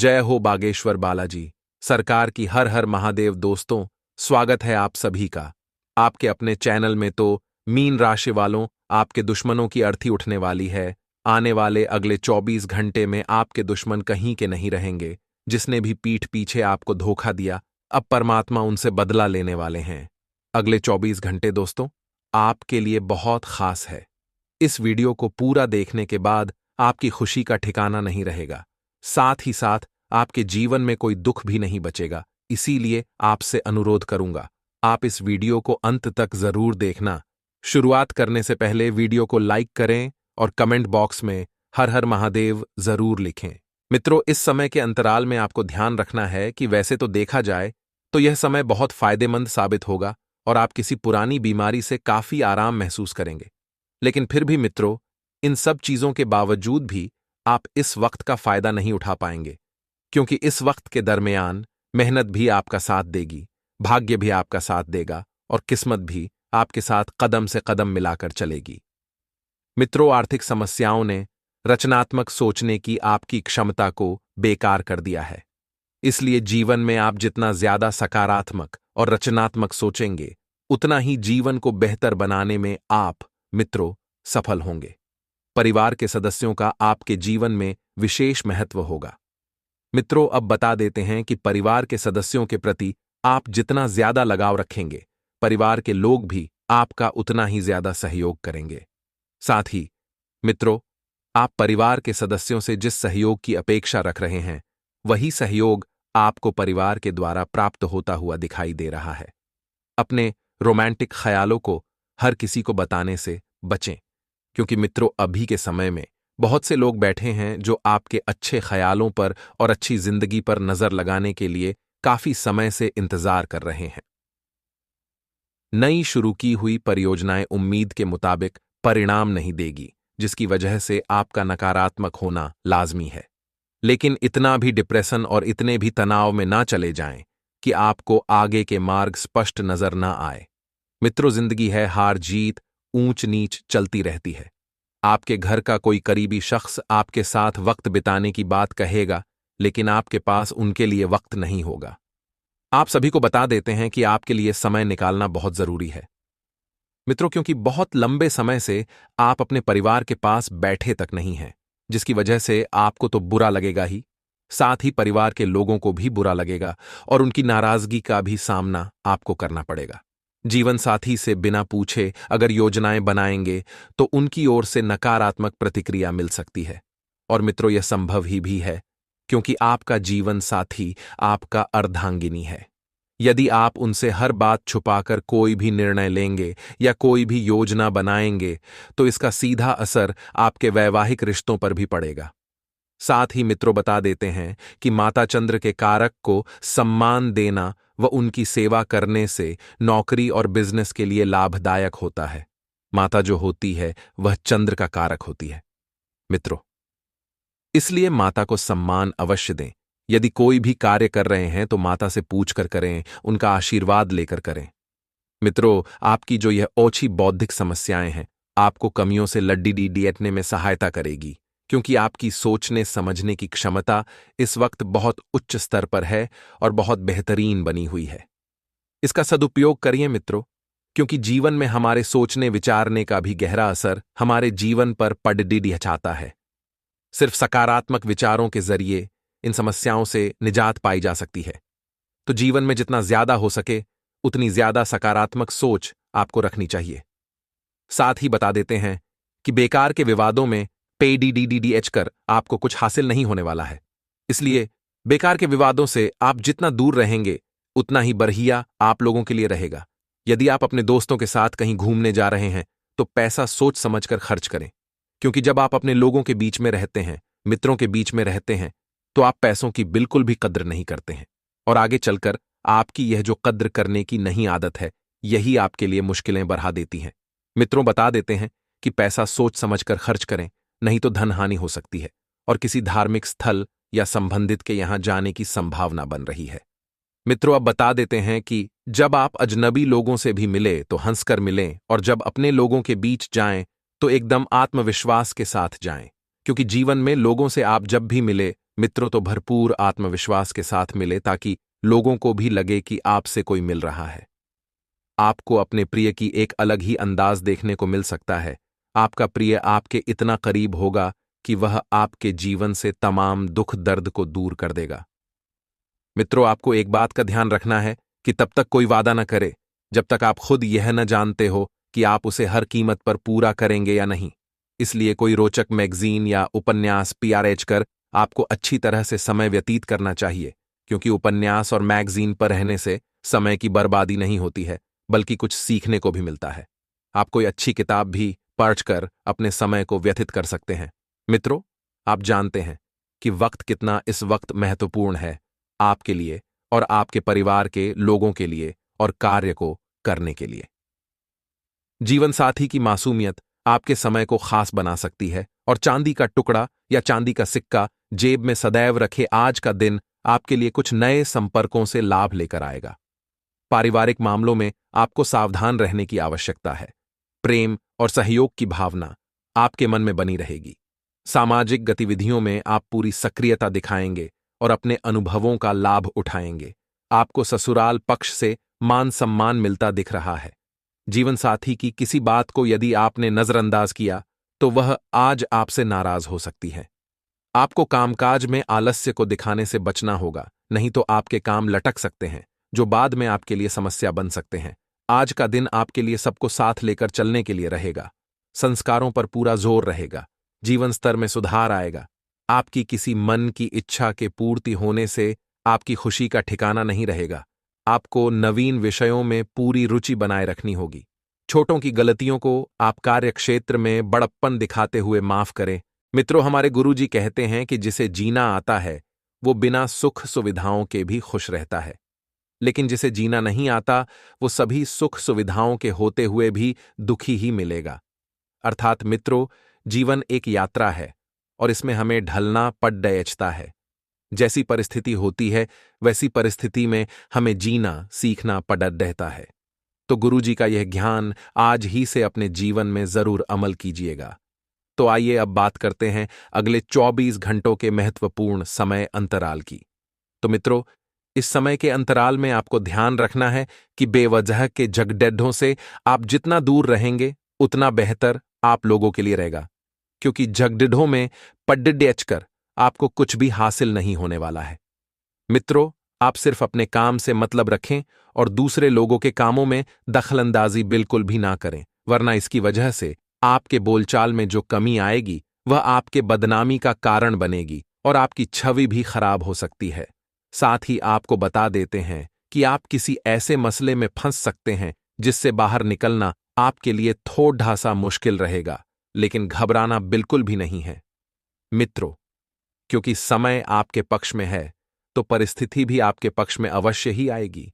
जय हो बागेश्वर बालाजी। सरकार की हर हर महादेव। दोस्तों, स्वागत है आप सभी का आपके अपने चैनल में। तो मीन राशि वालों, आपके दुश्मनों की अर्थी उठने वाली है। आने वाले अगले 24 घंटे में आपके दुश्मन कहीं के नहीं रहेंगे। जिसने भी पीठ पीछे आपको धोखा दिया, अब परमात्मा उनसे बदला लेने वाले हैं। अगले 24 घंटे दोस्तों आपके लिए बहुत खास है। इस वीडियो को पूरा देखने के बाद आपकी खुशी का ठिकाना नहीं रहेगा, साथ ही साथ आपके जीवन में कोई दुख भी नहीं बचेगा। इसीलिए आपसे अनुरोध करूंगा, आप इस वीडियो को अंत तक जरूर देखना। शुरुआत करने से पहले वीडियो को लाइक करें और कमेंट बॉक्स में हर हर महादेव जरूर लिखें। मित्रों, इस समय के अंतराल में आपको ध्यान रखना है कि वैसे तो देखा जाए तो यह समय बहुत फायदेमंद साबित होगा और आप किसी पुरानी बीमारी से काफी आराम महसूस करेंगे। लेकिन फिर भी मित्रों, इन सब चीजों के बावजूद भी आप इस वक्त का फायदा नहीं उठा पाएंगे, क्योंकि इस वक्त के दरमियान मेहनत भी आपका साथ देगी, भाग्य भी आपका साथ देगा और किस्मत भी आपके साथ कदम से कदम मिलाकर चलेगी। मित्रों, आर्थिक समस्याओं ने रचनात्मक सोचने की आपकी क्षमता को बेकार कर दिया है। इसलिए जीवन में आप जितना ज्यादा सकारात्मक और रचनात्मक सोचेंगे, उतना ही जीवन को बेहतर बनाने में आप मित्रों सफल होंगे। परिवार के सदस्यों का आपके जीवन में विशेष महत्व होगा। मित्रों, अब बता देते हैं कि परिवार के सदस्यों के प्रति आप जितना ज्यादा लगाव रखेंगे, परिवार के लोग भी आपका उतना ही ज्यादा सहयोग करेंगे। साथ ही मित्रों, आप परिवार के सदस्यों से जिस सहयोग की अपेक्षा रख रहे हैं, वही सहयोग आपको परिवार के द्वारा प्राप्त होता हुआ दिखाई दे रहा है। अपने रोमांटिक ख्यालों को हर किसी को बताने से बचें, क्योंकि मित्रों अभी के समय में बहुत से लोग बैठे हैं जो आपके अच्छे ख्यालों पर और अच्छी जिंदगी पर नजर लगाने के लिए काफी समय से इंतजार कर रहे हैं। नई शुरू की हुई परियोजनाएं उम्मीद के मुताबिक परिणाम नहीं देगी, जिसकी वजह से आपका नकारात्मक होना लाजमी है। लेकिन इतना भी डिप्रेशन और इतने भी तनाव में ना चले जाएं कि आपको आगे के मार्ग स्पष्ट नजर ना आए। मित्रों, जिंदगी है हार जीत, ऊंच नीच चलती रहती है। आपके घर का कोई करीबी शख्स आपके साथ वक्त बिताने की बात कहेगा, लेकिन आपके पास उनके लिए वक्त नहीं होगा। आप सभी को बता देते हैं कि आपके लिए समय निकालना बहुत जरूरी है मित्रों, क्योंकि बहुत लंबे समय से आप अपने परिवार के पास बैठे तक नहीं हैं, जिसकी वजह से आपको तो बुरा लगेगा ही, साथ ही परिवार के लोगों को भी बुरा लगेगा और उनकी नाराजगी का भी सामना आपको करना पड़ेगा। जीवन साथी से बिना पूछे अगर योजनाएं बनाएंगे तो उनकी ओर से नकारात्मक प्रतिक्रिया मिल सकती है। और मित्रों, यह संभव ही भी है, क्योंकि आपका जीवन साथी आपका अर्धांगिनी है। यदि आप उनसे हर बात छुपाकर कोई भी निर्णय लेंगे या कोई भी योजना बनाएंगे, तो इसका सीधा असर आपके वैवाहिक रिश्तों पर भी पड़ेगा। साथ ही मित्रों, बता देते हैं कि माता चंद्र के कारक को सम्मान देना व उनकी सेवा करने से नौकरी और बिजनेस के लिए लाभदायक होता है। माता जो होती है वह चंद्र का कारक होती है मित्रों, इसलिए माता को सम्मान अवश्य दें। यदि कोई भी कार्य कर रहे हैं तो माता से पूछकर करें, उनका आशीर्वाद लेकर करें। मित्रों, आपकी जो यह ओछी बौद्धिक समस्याएं हैं, आपको कमियों से लड्डीडीएटने में सहायता करेगी, क्योंकि आपकी सोचने समझने की क्षमता इस वक्त बहुत उच्च स्तर पर है और बहुत बेहतरीन बनी हुई है। इसका सदुपयोग करिए मित्रों, क्योंकि जीवन में हमारे सोचने विचारने का भी गहरा असर हमारे जीवन पर पड़डी चाहता है। सिर्फ सकारात्मक विचारों के जरिए इन समस्याओं से निजात पाई जा सकती है। तो जीवन में जितना ज्यादा हो सके उतनी ज्यादा सकारात्मक सोच आपको रखनी चाहिए। साथ ही बता देते हैं कि बेकार के विवादों में पेडीडीडीएच कर आपको कुछ हासिल नहीं होने वाला है। इसलिए बेकार के विवादों से आप जितना दूर रहेंगे उतना ही बढ़िया आप लोगों के लिए रहेगा। यदि आप अपने दोस्तों के साथ कहीं घूमने जा रहे हैं तो पैसा सोच समझकर खर्च करें, क्योंकि जब आप अपने लोगों के बीच में रहते हैं, मित्रों के बीच में रहते हैं, तो आप पैसों की बिल्कुल भी कद्र नहीं करते हैं और आगे चलकर आपकी यह जो कद्र करने की नहीं आदत है, यही आपके लिए मुश्किलें बढ़ा देती हैं। मित्रों, बता देते हैं कि पैसा सोच समझकर खर्च करें, नहीं तो धन हानि हो सकती है और किसी धार्मिक स्थल या संबंधित के यहां जाने की संभावना बन रही है। मित्रों, अब बता देते हैं कि जब आप अजनबी लोगों से भी मिले तो हंसकर मिलें और जब अपने लोगों के बीच जाएं तो एकदम आत्मविश्वास के साथ जाएं, क्योंकि जीवन में लोगों से आप जब भी मिले मित्रों तो भरपूर आत्मविश्वास के साथ मिले ताकि लोगों को भी लगे कि आपसे कोई मिल रहा है। आपको अपने प्रिय की एक अलग ही अंदाज देखने को मिल सकता है। आपका प्रिय आपके इतना करीब होगा कि वह आपके जीवन से तमाम दुख दर्द को दूर कर देगा। मित्रों, आपको एक बात का ध्यान रखना है कि तब तक कोई वादा न करे जब तक आप खुद यह न जानते हो कि आप उसे हर कीमत पर पूरा करेंगे या नहीं। इसलिए कोई रोचक मैगजीन या उपन्यास पीआरएच कर आपको अच्छी तरह से समय व्यतीत करना चाहिए, क्योंकि उपन्यास और मैगजीन पर रहने से समय की बर्बादी नहीं होती है, बल्कि कुछ सीखने को भी मिलता है। आप कोई अच्छी किताब भी पढ़कर अपने समय को व्यतीत कर सकते हैं। मित्रों, आप जानते हैं कि वक्त कितना इस वक्त महत्वपूर्ण है आपके लिए और आपके परिवार के लोगों के लिए और कार्य को करने के लिए। जीवन साथी की मासूमियत आपके समय को खास बना सकती है और चांदी का टुकड़ा या चांदी का सिक्का जेब में सदैव रखे आज का दिन आपके लिए कुछ नए संपर्कों से लाभ लेकर आएगा। पारिवारिक मामलों में आपको सावधान रहने की आवश्यकता है। प्रेम और सहयोग की भावना आपके मन में बनी रहेगी। सामाजिक गतिविधियों में आप पूरी सक्रियता दिखाएंगे और अपने अनुभवों का लाभ उठाएंगे। आपको ससुराल पक्ष से मान सम्मान मिलता दिख रहा है। जीवन साथी की किसी बात को यदि आपने नजरअंदाज किया तो वह आज आपसे नाराज हो सकती है। आपको कामकाज में आलस्य को दिखाने से बचना होगा, नहीं तो आपके काम लटक सकते हैं जो बाद में आपके लिए समस्या बन सकते हैं। आज का दिन आपके लिए सबको साथ लेकर चलने के लिए रहेगा। संस्कारों पर पूरा जोर रहेगा। जीवन स्तर में सुधार आएगा। आपकी किसी मन की इच्छा के पूर्ति होने से आपकी खुशी का ठिकाना नहीं रहेगा। आपको नवीन विषयों में पूरी रुचि बनाए रखनी होगी। छोटों की गलतियों को आप कार्यक्षेत्र में बड़प्पन दिखाते हुए माफ करें। मित्रों, हमारे गुरुजी कहते हैं कि जिसे जीना आता है वो बिना सुख सुविधाओं के भी खुश रहता है, लेकिन जिसे जीना नहीं आता वो सभी सुख सुविधाओं के होते हुए भी दुखी ही मिलेगा। अर्थात मित्रों, जीवन एक यात्रा है और इसमें हमें ढलना पड़ता है। जैसी परिस्थिति होती है वैसी परिस्थिति में हमें जीना सीखना पड़ता है। तो गुरुजी का यह ज्ञान आज ही से अपने जीवन में जरूर अमल कीजिएगा। तो आइए अब बात करते हैं अगले 24 घंटों के महत्वपूर्ण समय अंतराल की। तो मित्रों, इस समय के अंतराल में आपको ध्यान रखना है कि बेवजह के झगड़ों से आप जितना दूर रहेंगे उतना बेहतर आप लोगों के लिए रहेगा, क्योंकि झगड़ों में पड़कर आपको कुछ भी हासिल नहीं होने वाला है। मित्रों, आप सिर्फ अपने काम से मतलब रखें और दूसरे लोगों के कामों में दखलंदाजी बिल्कुल भी ना करें, वरना इसकी वजह से आपके बोलचाल में जो कमी आएगी वह आपके बदनामी का कारण बनेगी और आपकी छवि भी खराब हो सकती है। साथ ही आपको बता देते हैं कि आप किसी ऐसे मसले में फंस सकते हैं जिससे बाहर निकलना आपके लिए थोड़ा सा मुश्किल रहेगा, लेकिन घबराना बिल्कुल भी नहीं है। मित्रों, क्योंकि समय आपके पक्ष में है तो परिस्थिति भी आपके पक्ष में अवश्य ही आएगी।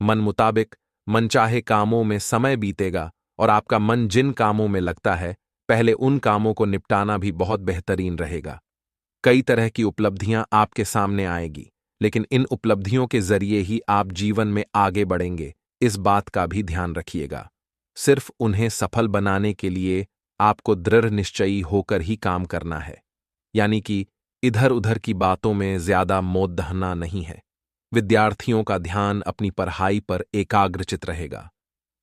मन मुताबिक मनचाहे कामों में समय बीतेगा और आपका मन जिन कामों में लगता है पहले उन कामों को निपटाना भी बहुत बेहतरीन रहेगा। कई तरह की उपलब्धियां आपके सामने आएगी, लेकिन इन उपलब्धियों के जरिए ही आप जीवन में आगे बढ़ेंगे, इस बात का भी ध्यान रखिएगा। सिर्फ उन्हें सफल बनाने के लिए आपको दृढ़ निश्चयी होकर ही काम करना है, यानी कि इधर उधर की बातों में ज्यादा मोह दहना नहीं है। विद्यार्थियों का ध्यान अपनी पढ़ाई पर एकाग्रचित रहेगा।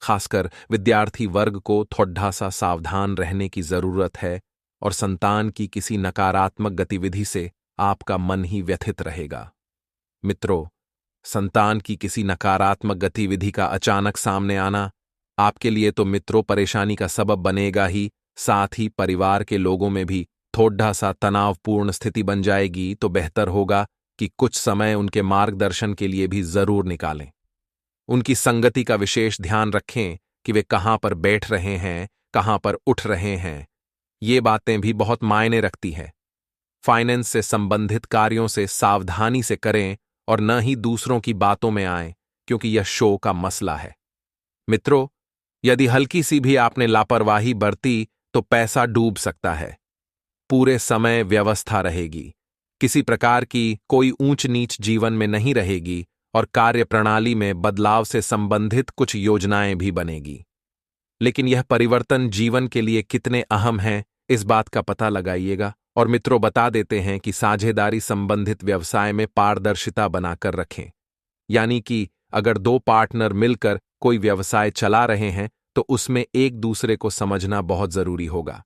खासकर विद्यार्थी वर्ग को थोड़ा सा सावधान रहने की जरूरत है और संतान की किसी नकारात्मक गतिविधि से आपका मन ही व्यथित रहेगा। मित्रों, संतान की किसी नकारात्मक गतिविधि का अचानक सामने आना आपके लिए तो मित्रों परेशानी का सबब बनेगा ही, साथ ही परिवार के लोगों में भी थोड़ा सा तनावपूर्ण स्थिति बन जाएगी। तो बेहतर होगा कि कुछ समय उनके मार्गदर्शन के लिए भी जरूर निकालें। उनकी संगति का विशेष ध्यान रखें कि वे कहां पर बैठ रहे हैं, कहां पर उठ रहे हैं। ये बातें भी बहुत मायने रखती हैं। फाइनेंस से संबंधित कार्यों से सावधानी से करें और न ही दूसरों की बातों में आएं, क्योंकि यह शो का मसला है। मित्रों, यदि हल्की सी भी आपने लापरवाही बरती तो पैसा डूब सकता है। पूरे समय व्यवस्था रहेगी, किसी प्रकार की कोई ऊंच नीच जीवन में नहीं रहेगी और कार्यप्रणाली में बदलाव से संबंधित कुछ योजनाएं भी बनेगी। लेकिन यह परिवर्तन जीवन के लिए कितने अहम हैं, इस बात का पता लगाइएगा और मित्रों बता देते हैं कि साझेदारी संबंधित व्यवसाय में पारदर्शिता बनाकर रखें। यानी कि अगर दो पार्टनर मिलकर कोई व्यवसाय चला रहे हैं तो उसमें एक दूसरे को समझना बहुत जरूरी होगा।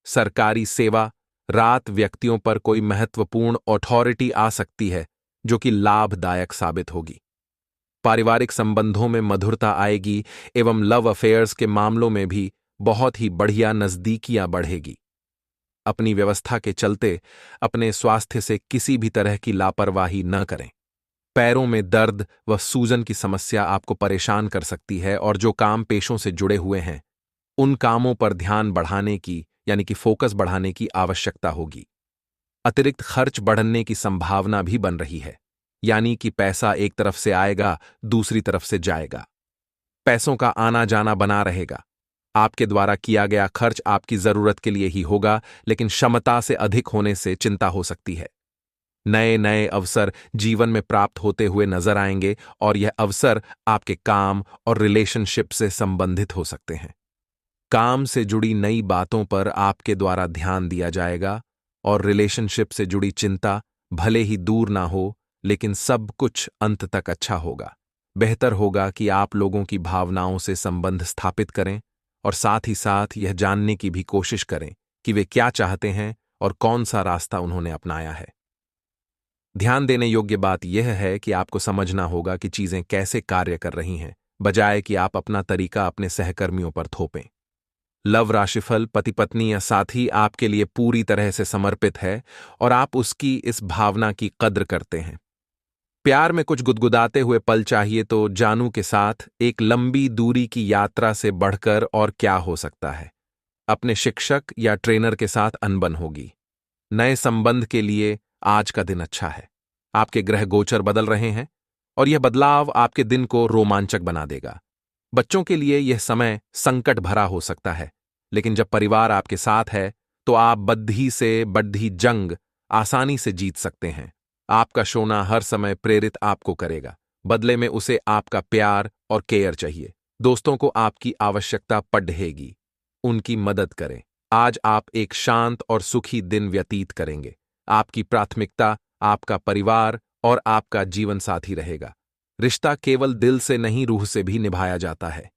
सरकारी सेवा रात व्यक्तियों पर कोई महत्वपूर्ण अथॉरिटी आ सकती है जो कि लाभदायक साबित होगी। पारिवारिक संबंधों में मधुरता आएगी एवं लव अफेयर्स के मामलों में भी बहुत ही बढ़िया नजदीकियां बढ़ेगी। अपनी व्यवस्था के चलते अपने स्वास्थ्य से किसी भी तरह की लापरवाही न करें। पैरों में दर्द व सूजन की समस्या आपको परेशान कर सकती है और जो काम पेशों से जुड़े हुए हैं उन कामों पर ध्यान बढ़ाने की यानी कि फोकस बढ़ाने की आवश्यकता होगी। अतिरिक्त खर्च बढ़ने की संभावना भी बन रही है, यानी कि पैसा एक तरफ से आएगा दूसरी तरफ से जाएगा। पैसों का आना जाना बना रहेगा। आपके द्वारा किया गया खर्च आपकी जरूरत के लिए ही होगा, लेकिन क्षमता से अधिक होने से चिंता हो सकती है। नए नए अवसर जीवन में प्राप्त होते हुए नजर आएंगे और यह अवसर आपके काम और रिलेशनशिप से संबंधित हो सकते हैं। काम से जुड़ी नई बातों पर आपके द्वारा ध्यान दिया जाएगा और रिलेशनशिप से जुड़ी चिंता भले ही दूर ना हो, लेकिन सब कुछ अंत तक अच्छा होगा। बेहतर होगा कि आप लोगों की भावनाओं से संबंध स्थापित करें और साथ ही साथ यह जानने की भी कोशिश करें कि वे क्या चाहते हैं और कौन सा रास्ता उन्होंने अपनाया है। ध्यान देने योग्य बात यह है कि आपको समझना होगा कि चीजें कैसे कार्य कर रही हैं, बजाय कि आप अपना तरीका अपने सहकर्मियों पर थोपें। लव राशिफल पति पत्नी या साथी आपके लिए पूरी तरह से समर्पित है और आप उसकी इस भावना की कद्र करते हैं। प्यार में कुछ गुदगुदाते हुए पल चाहिए तो जानू के साथ एक लंबी दूरी की यात्रा से बढ़कर और क्या हो सकता है। अपने शिक्षक या ट्रेनर के साथ अनबन होगी। नए संबंध के लिए आज का दिन अच्छा है। आपके ग्रह गोचर बदल रहे हैं और यह बदलाव आपके दिन को रोमांचक बना देगा। बच्चों के लिए यह समय संकट भरा हो सकता है, लेकिन जब परिवार आपके साथ है तो आप बद्धी से बद्धी जंग आसानी से जीत सकते हैं। आपका सोना हर समय प्रेरित आपको करेगा, बदले में उसे आपका प्यार और केयर चाहिए। दोस्तों को आपकी आवश्यकता पड़ेगी, उनकी मदद करें। आज आप एक शांत और सुखी दिन व्यतीत करेंगे। आपकी प्राथमिकता आपका परिवार और आपका जीवन साथी रहेगा। रिश्ता केवल दिल से नहीं रूह से भी निभाया जाता है।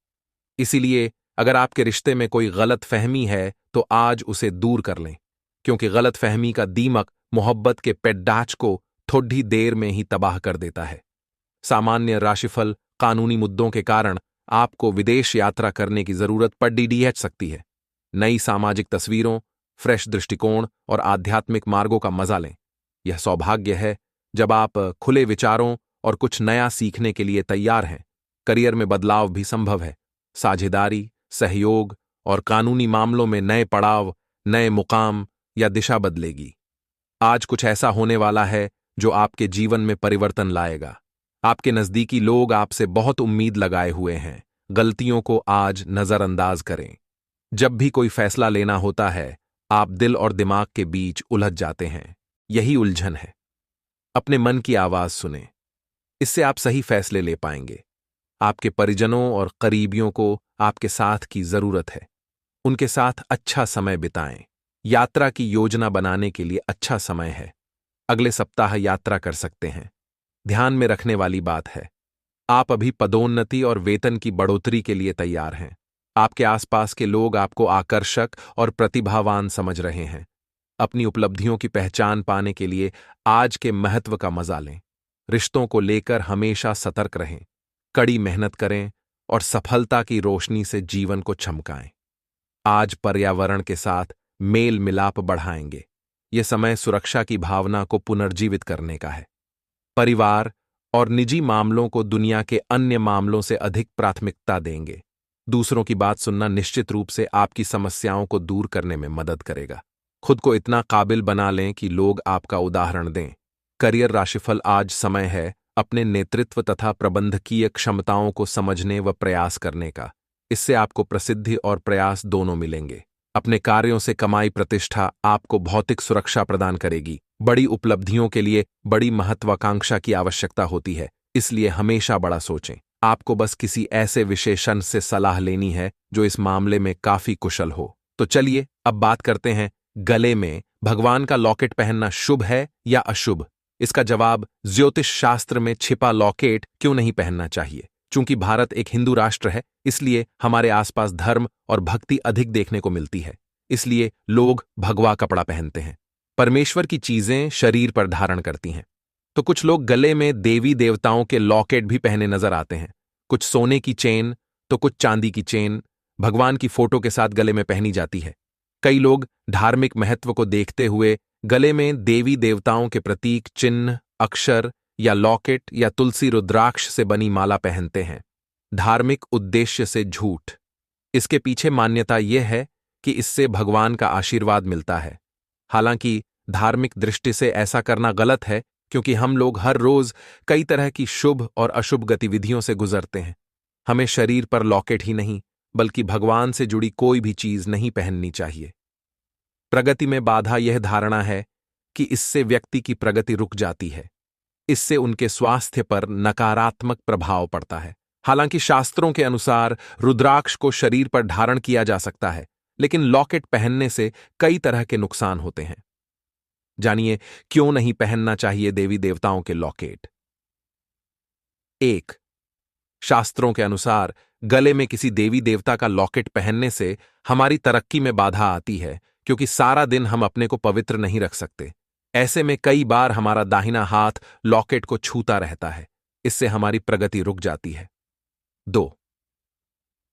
इसीलिए अगर आपके रिश्ते में कोई गलत फहमी है तो आज उसे दूर कर लें, क्योंकि गलत फहमी का दीमक मोहब्बत के पेड्डाच को थोड़ी देर में ही तबाह कर देता है। सामान्य राशिफल कानूनी मुद्दों के कारण आपको विदेश यात्रा करने की जरूरत पड़ सकती है। नई सामाजिक तस्वीरों, फ्रेश दृष्टिकोण और आध्यात्मिक मार्गों का मजा लें। यह सौभाग्य है जब आप खुले विचारों और कुछ नया सीखने के लिए तैयार हैं। करियर में बदलाव भी संभव है। साझेदारी, सहयोग और कानूनी मामलों में नए पड़ाव, नए मुकाम या दिशा बदलेगी। आज कुछ ऐसा होने वाला है जो आपके जीवन में परिवर्तन लाएगा। आपके नजदीकी लोग आपसे बहुत उम्मीद लगाए हुए हैं। गलतियों को आज नजरअंदाज करें। जब भी कोई फैसला लेना होता है, आप दिल और दिमाग के बीच उलझ जाते हैं। यही उलझन है। अपने मन की आवाज सुनें, इससे आप सही फैसले ले पाएंगे। आपके परिजनों और करीबियों को आपके साथ की जरूरत है। उनके साथ अच्छा समय बिताएं। यात्रा की योजना बनाने के लिए अच्छा समय है। अगले सप्ताह यात्रा कर सकते हैं। ध्यान में रखने वाली बात है, आप अभी पदोन्नति और वेतन की बढ़ोतरी के लिए तैयार हैं। आपके आसपास के लोग आपको आकर्षक और प्रतिभावान समझ रहे हैं। अपनी उपलब्धियों की पहचान पाने के लिए आज के महत्व का मजा लें। रिश्तों को लेकर हमेशा सतर्क रहें। कड़ी मेहनत करें और सफलता की रोशनी से जीवन को चमकाएं। आज पर्यावरण के साथ मेल मिलाप बढ़ाएंगे। यह समय सुरक्षा की भावना को पुनर्जीवित करने का है। परिवार और निजी मामलों को दुनिया के अन्य मामलों से अधिक प्राथमिकता देंगे। दूसरों की बात सुनना निश्चित रूप से आपकी समस्याओं को दूर करने में मदद करेगा। खुद को इतना काबिल बना लें कि लोग आपका उदाहरण दें। करियर राशिफल आज समय है अपने नेतृत्व तथा प्रबंधकीय क्षमताओं को समझने व प्रयास करने का। इससे आपको प्रसिद्धि और प्रयास दोनों मिलेंगे। अपने कार्यों से कमाई प्रतिष्ठा आपको भौतिक सुरक्षा प्रदान करेगी। बड़ी उपलब्धियों के लिए बड़ी महत्वाकांक्षा की आवश्यकता होती है, इसलिए हमेशा बड़ा सोचें। आपको बस किसी ऐसे विशेषज्ञ से सलाह लेनी है जो इस मामले में काफी कुशल हो। तो चलिए अब बात करते हैं गले में भगवान का लॉकेट पहनना शुभ है या अशुभ? इसका जवाब, ज्योतिष शास्त्र में छिपा लॉकेट क्यों नहीं पहनना चाहिए। चूंकि भारत एक हिंदू राष्ट्र है, इसलिए हमारे आसपास धर्म और भक्ति अधिक देखने को मिलती है। इसलिए लोग भगवा कपड़ा पहनते हैं। परमेश्वर की चीजें शरीर पर धारण करती हैं। तो कुछ लोग गले में देवी देवताओं के लॉकेट भी पहने नजर आते हैं। कुछ सोने की चेन तो कुछ चांदी की चेन भगवान की फोटो के साथ गले में पहनी जाती है। कई लोग धार्मिक महत्व को देखते हुए गले में देवी देवताओं के प्रतीक चिन्ह, अक्षर या लॉकेट या तुलसी रुद्राक्ष से बनी माला पहनते हैं। धार्मिक उद्देश्य से झूठ। इसके पीछे मान्यता यह है कि इससे भगवान का आशीर्वाद मिलता है। हालांकि धार्मिक दृष्टि से ऐसा करना गलत है, क्योंकि हम लोग हर रोज कई तरह की शुभ और अशुभ गतिविधियों से गुजरते हैं। हमें शरीर पर लॉकेट ही नहीं, बल्कि भगवान से जुड़ी कोई भी चीज नहीं पहननी चाहिए। प्रगति में बाधा यह धारणा है कि इससे व्यक्ति की प्रगति रुक जाती है। इससे उनके स्वास्थ्य पर नकारात्मक प्रभाव पड़ता है। हालांकि शास्त्रों के अनुसार रुद्राक्ष को शरीर पर धारण किया जा सकता है, लेकिन लॉकेट पहनने से कई तरह के नुकसान होते हैं। जानिए क्यों नहीं पहनना चाहिए देवी देवताओं के लॉकेट। 1. शास्त्रों के अनुसार गले में किसी देवी देवता का लॉकेट पहनने से हमारी तरक्की में बाधा आती है, क्योंकि सारा दिन हम अपने को पवित्र नहीं रख सकते। ऐसे में कई बार हमारा दाहिना हाथ लॉकेट को छूता रहता है। इससे हमारी प्रगति रुक जाती है। 2.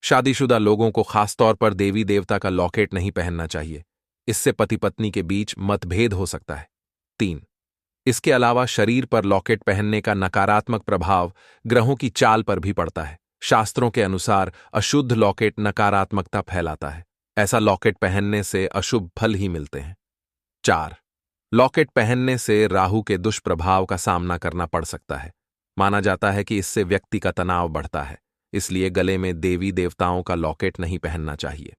शादीशुदा लोगों को खासतौर पर देवी देवता का लॉकेट नहीं पहनना चाहिए। इससे पति पत्नी के बीच मतभेद हो सकता है। 3. इसके अलावा शरीर पर लॉकेट पहनने का नकारात्मक प्रभाव ग्रहों की चाल पर भी पड़ता है। शास्त्रों के अनुसार अशुद्ध लॉकेट नकारात्मकता फैलाता है। ऐसा लॉकेट पहनने से अशुभ फल ही मिलते हैं। 4. लॉकेट पहनने से राहु के दुष्प्रभाव का सामना करना पड़ सकता है। माना जाता है कि इससे व्यक्ति का तनाव बढ़ता है। इसलिए गले में देवी देवताओं का लॉकेट नहीं पहनना चाहिए।